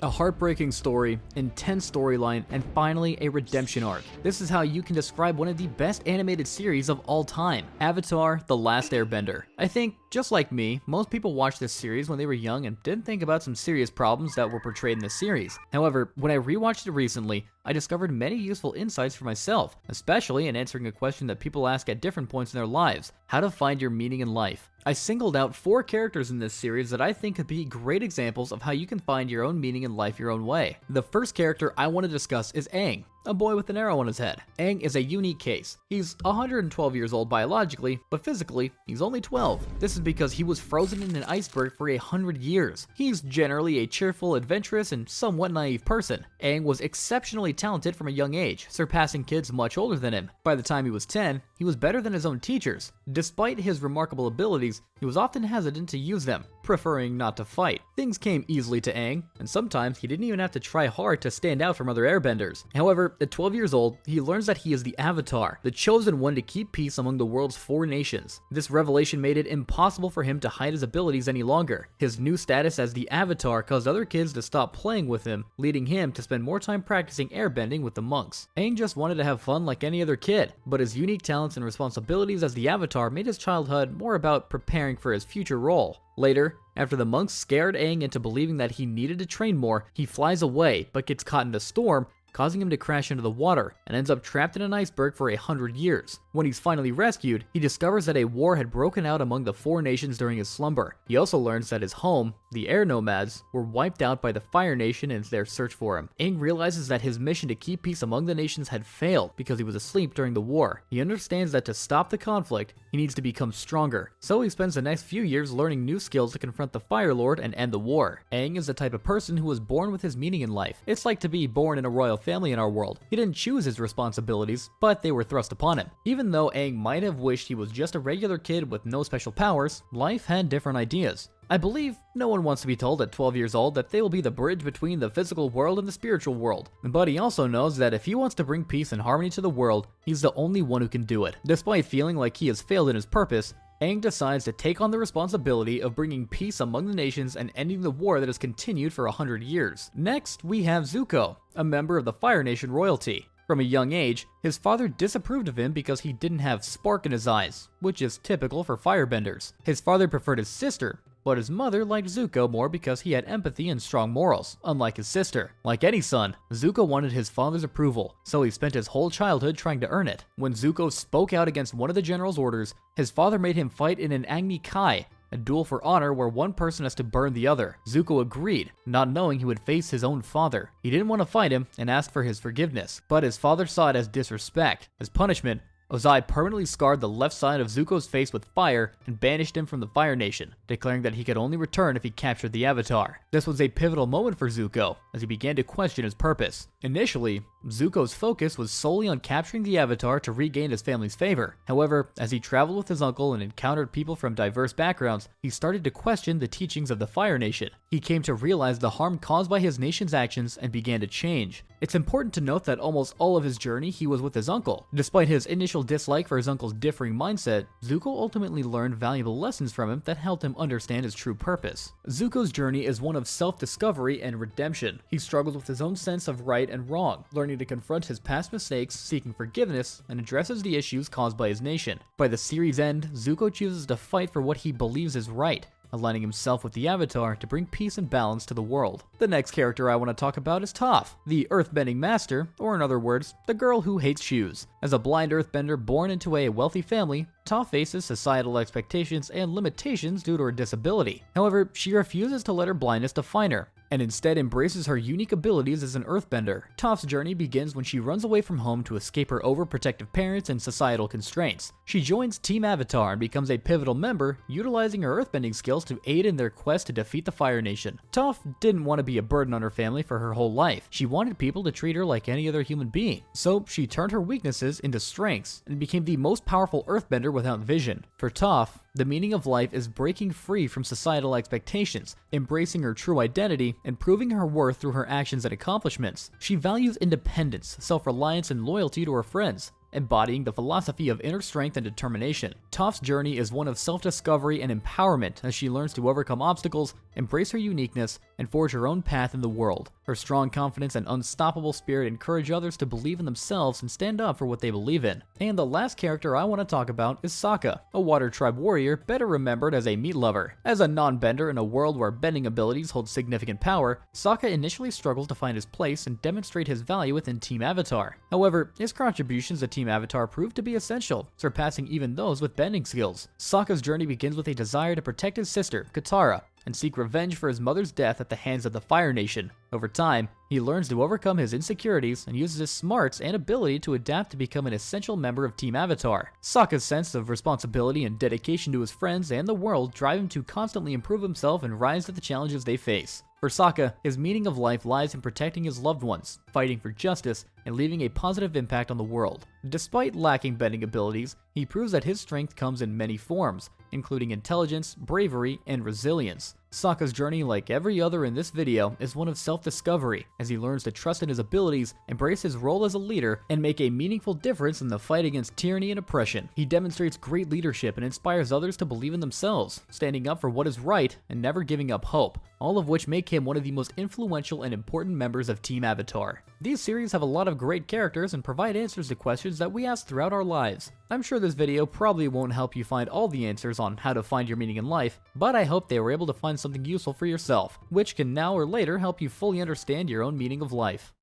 A heartbreaking story, intense storyline, and finally a redemption arc. This is how you can describe one of the best animated series of all time, Avatar: The Last Airbender. I think, just like me, most people watched this series when they were young and didn't think about some serious problems that were portrayed in the series. However, when I rewatched it recently, I discovered many useful insights for myself, especially in answering a question that people ask at different points in their lives: how to find your meaning in life. I singled out 4 characters in this series that I think could be great examples of how you can find your own meaning in life your own way. The first character I want to discuss is Aang, a boy with an arrow on his head. Aang is a unique case. He's 112 years old biologically, but physically, he's only 12. This is because he was frozen in an iceberg for 100 years. He's generally a cheerful, adventurous, and somewhat naive person. Aang was exceptionally talented from a young age, surpassing kids much older than him. By the time he was 10, he was better than his own teachers. Despite his remarkable abilities, he was often hesitant to use them, preferring not to fight. Things came easily to Aang, and sometimes he didn't even have to try hard to stand out from other airbenders. However, at 12 years old, he learns that he is the Avatar, the chosen one to keep peace among the world's 4 nations. This revelation made it impossible for him to hide his abilities any longer. His new status as the Avatar caused other kids to stop playing with him, leading him to spend more time practicing airbending with the monks. Aang just wanted to have fun like any other kid, but his unique talents and responsibilities as the Avatar made his childhood more about preparing for his future role. Later, after the monks scared Aang into believing that he needed to train more, he flies away but gets caught in a storm, causing him to crash into the water and ends up trapped in an iceberg for 100 years. When he's finally rescued, he discovers that a war had broken out among the 4 nations during his slumber. He also learns that his home, the Air Nomads, were wiped out by the Fire Nation in their search for him. Aang realizes that his mission to keep peace among the nations had failed because he was asleep during the war. He understands that to stop the conflict, he needs to become stronger. So he spends the next few years learning new skills to confront the Fire Lord and end the war. Aang is the type of person who was born with his meaning in life. It's like to be born in a royal family in our world. He didn't choose his responsibilities, but they were thrust upon him. Even though Aang might have wished he was just a regular kid with no special powers, life had different ideas. I believe no one wants to be told at 12 years old that they will be the bridge between the physical world and the spiritual world. But he also knows that if he wants to bring peace and harmony to the world, he's the only one who can do it. Despite feeling like he has failed in his purpose, Aang decides to take on the responsibility of bringing peace among the nations and ending the war that has continued for 100 years. Next, we have Zuko, a member of the Fire Nation royalty. From a young age, his father disapproved of him because he didn't have spark in his eyes, which is typical for firebenders. His father preferred his sister, but his mother liked Zuko more because he had empathy and strong morals, unlike his sister. Like any son, Zuko wanted his father's approval, so he spent his whole childhood trying to earn it. When Zuko spoke out against one of the general's orders, his father made him fight in an Agni Kai, a duel for honor where one person has to burn the other. Zuko agreed, not knowing he would face his own father. He didn't want to fight him and asked for his forgiveness, but his father saw it as disrespect. As punishment, Ozai permanently scarred the left side of Zuko's face with fire and banished him from the Fire Nation, declaring that he could only return if he captured the Avatar. This was a pivotal moment for Zuko, as he began to question his purpose. Initially, Zuko's focus was solely on capturing the Avatar to regain his family's favor. However, as he traveled with his uncle and encountered people from diverse backgrounds, he started to question the teachings of the Fire Nation. He came to realize the harm caused by his nation's actions and began to change. It's important to note that almost all of his journey he was with his uncle. Despite his initial dislike for his uncle's differing mindset, Zuko ultimately learned valuable lessons from him that helped him understand his true purpose. Zuko's journey is one of self-discovery and redemption. He struggles with his own sense of right and wrong, learning to confront his past mistakes, seeking forgiveness, and addresses the issues caused by his nation. By the series' end, Zuko chooses to fight for what he believes is right, aligning himself with the Avatar to bring peace and balance to the world. The next character I want to talk about is Toph, the earthbending master, or in other words, the girl who hates shoes. As a blind earthbender born into a wealthy family, Toph faces societal expectations and limitations due to her disability. However, she refuses to let her blindness define her, and instead embraces her unique abilities as an earthbender. Toph's journey begins when she runs away from home to escape her overprotective parents and societal constraints. She joins Team Avatar and becomes a pivotal member, utilizing her earthbending skills to aid in their quest to defeat the Fire Nation. Toph didn't want to be a burden on her family for her whole life. She wanted people to treat her like any other human being. So she turned her weaknesses into strengths and became the most powerful earthbender without vision. For Toph, the meaning of life is breaking free from societal expectations, embracing her true identity, and proving her worth through her actions and accomplishments. She values independence, self-reliance, and loyalty to her friends. embodying the philosophy of inner strength and determination. Toph's journey is one of self-discovery and empowerment as she learns to overcome obstacles, embrace her uniqueness, and forge her own path in the world. Her strong confidence and unstoppable spirit encourage others to believe in themselves and stand up for what they believe in. And the last character I want to talk about is Sokka, a Water Tribe warrior better remembered as a meat lover. As a non-bender in a world where bending abilities hold significant power, Sokka initially struggles to find his place and demonstrate his value within Team Avatar. However, his contributions to Team Avatar proved to be essential, surpassing even those with bending skills. Sokka's journey begins with a desire to protect his sister, Katara, and seek revenge for his mother's death at the hands of the Fire Nation. Over time, he learns to overcome his insecurities and uses his smarts and ability to adapt to become an essential member of Team Avatar. Sokka's sense of responsibility and dedication to his friends and the world drive him to constantly improve himself and rise to the challenges they face. For Sokka, his meaning of life lies in protecting his loved ones, fighting for justice, and leaving a positive impact on the world. Despite lacking bending abilities, he proves that his strength comes in many forms, including intelligence, bravery, and resilience. Sokka's journey, like every other in this video, is one of self-discovery, as he learns to trust in his abilities, embrace his role as a leader, and make a meaningful difference in the fight against tyranny and oppression. He demonstrates great leadership and inspires others to believe in themselves, standing up for what is right and never giving up hope, all of which make him one of the most influential and important members of Team Avatar. These series have a lot of great characters and provide answers to questions that we ask throughout our lives. I'm sure this video probably won't help you find all the answers on how to find your meaning in life, but I hope they were able to find something useful for yourself, which can now or later help you fully understand your own meaning of life.